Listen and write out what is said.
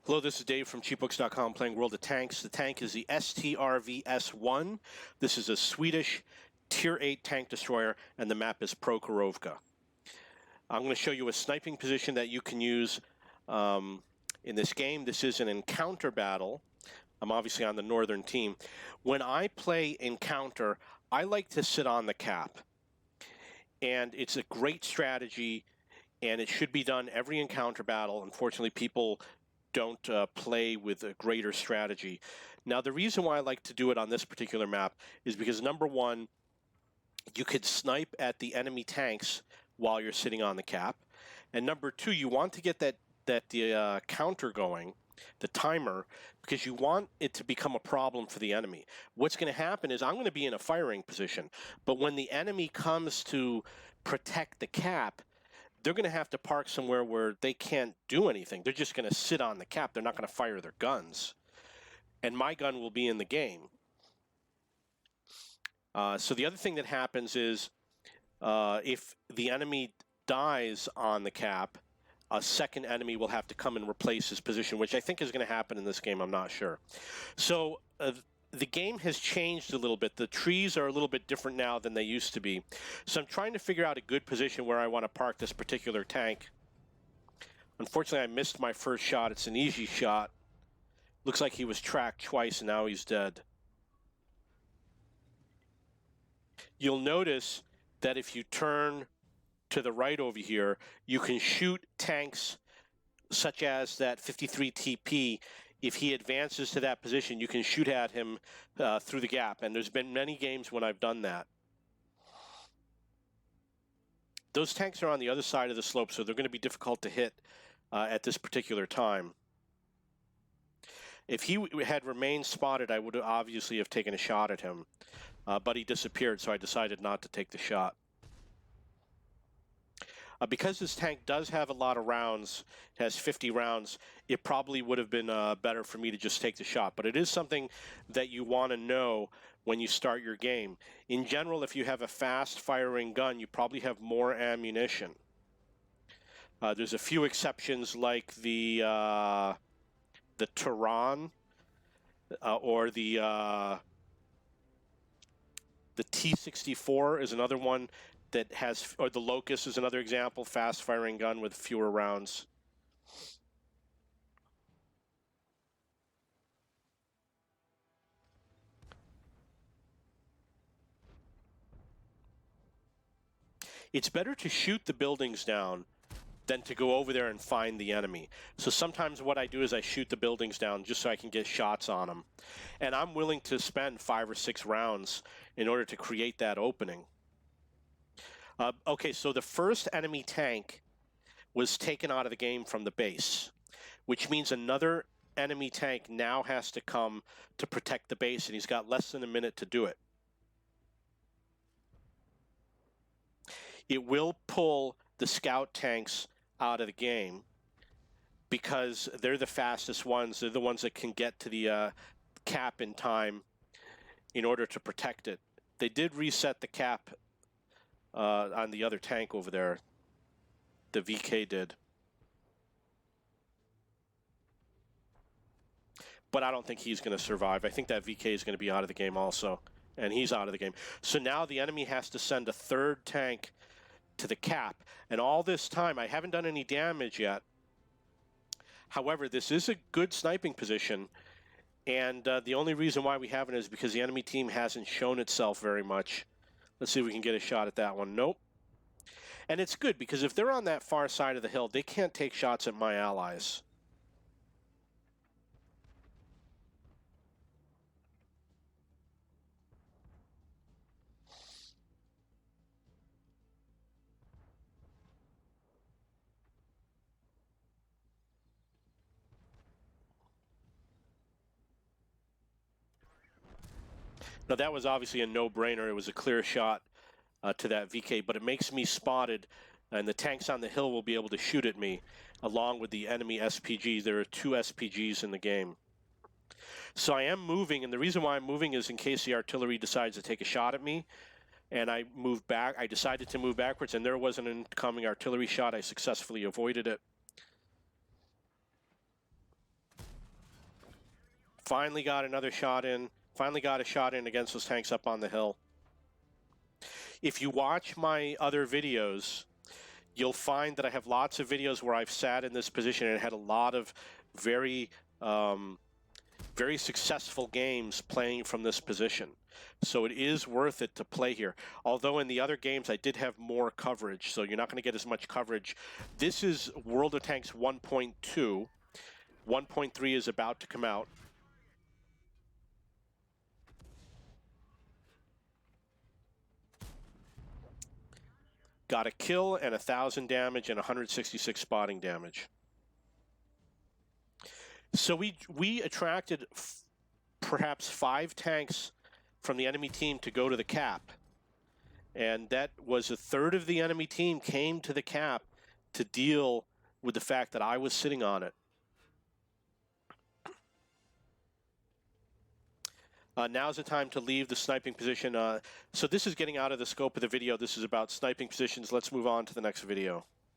Hello, this is Dave from cheapbooks.com playing World of Tanks. The tank is the STRV S1. This is a Swedish Tier 8 tank destroyer, and the map is Prokhorovka. I'm going to show you a sniping position that you can use in this game. This is an encounter battle. I'm obviously on the northern team. When I play encounter, I like to sit on the cap. And it's a great strategy, and it should be done every encounter battle. Unfortunately, people don't play with a greater strategy. Now, the reason why I like to do it on this particular map is because, number one, you could snipe at the enemy tanks while you're sitting on the cap. And number two, you want to get the counter going, the timer, because you want it to become a problem for the enemy. What's going to happen is I'm going to be in a firing position, but when the enemy comes to protect the cap, they're going to have to park somewhere where they can't do anything. They're just going to sit on the cap. They're not going to fire their guns. And my gun will be in the game. So the other thing that happens is if the enemy dies on the cap, a second enemy will have to come and replace his position, which I think is going to happen in this game. I'm not sure. So the game has changed a little bit. The trees are a little bit different now than they used to be. So I'm trying to figure out a good position where I want to park this particular tank. Unfortunately, I missed my first shot. It's an easy shot. Looks like he was tracked twice and now he's dead. You'll notice that if you turn to the right over here, you can shoot tanks such as that 53 TP. If he advances to that position, you can shoot at him through the gap. And there's been many games when I've done that. Those tanks are on the other side of the slope, so they're going to be difficult to hit at this particular time. If he had remained spotted, I would obviously have taken a shot at him. But he disappeared, so I decided not to take the shot. Because this tank does have a lot of rounds, it has 50 rounds, it probably would have been better for me to just take the shot. But it is something that you want to know when you start your game. In general, if you have a fast-firing gun, you probably have more ammunition. There's a few exceptions like the Tehran or the T-64 is another one that has, or the Locust is another example, fast-firing gun with fewer rounds. It's better to shoot the buildings down than to go over there and find the enemy. So sometimes what I do is I shoot the buildings down just so I can get shots on them. And I'm willing to spend 5 or 6 rounds in order to create that opening. Okay, so the first enemy tank was taken out of the game from the base, which means another enemy tank now has to come to protect the base, and he's got less than a minute to do it. It will pull the scout tanks out of the game because they're the fastest ones. They're the ones that can get to the cap in time in order to protect it. They did reset the cap on the other tank over there. The VK did. But I don't think he's going to survive. I think that VK is going to be out of the game also. And he's out of the game. So now the enemy has to send a third tank to the cap. And all this time, I haven't done any damage yet. However, this is a good sniping position. And the only reason why we haven't is because the enemy team hasn't shown itself very much. Let's see if we can get a shot at that one. Nope. And it's good because if they're on that far side of the hill, they can't take shots at my allies. Now, that was obviously a no-brainer. It was a clear shot to that VK, but it makes me spotted, and the tanks on the hill will be able to shoot at me, along with the enemy SPGs. There are 2 SPGs in the game. So I am moving, and the reason why I'm moving is in case the artillery decides to take a shot at me, and I moved back. I decided to move backwards, and there was an incoming artillery shot. I successfully avoided it. Finally got another shot in. Finally got a shot in against those tanks up on the hill. If you watch my other videos, you'll find that I have lots of videos where I've sat in this position and had a lot of very successful games playing from this position. So it is worth it to play here. Although in the other games I did have more coverage, so you're not going to get as much coverage. This is World of Tanks 1.2. 1.3 is about to come out. Got a kill and 1,000 damage and 166 spotting damage. So we attracted perhaps 5 tanks from the enemy team to go to the cap. And that was a third of the enemy team came to the cap to deal with the fact that I was sitting on it. Now's the time to leave the sniping position. So this is getting out of the scope of the video. This is about sniping positions. Let's move on to the next video.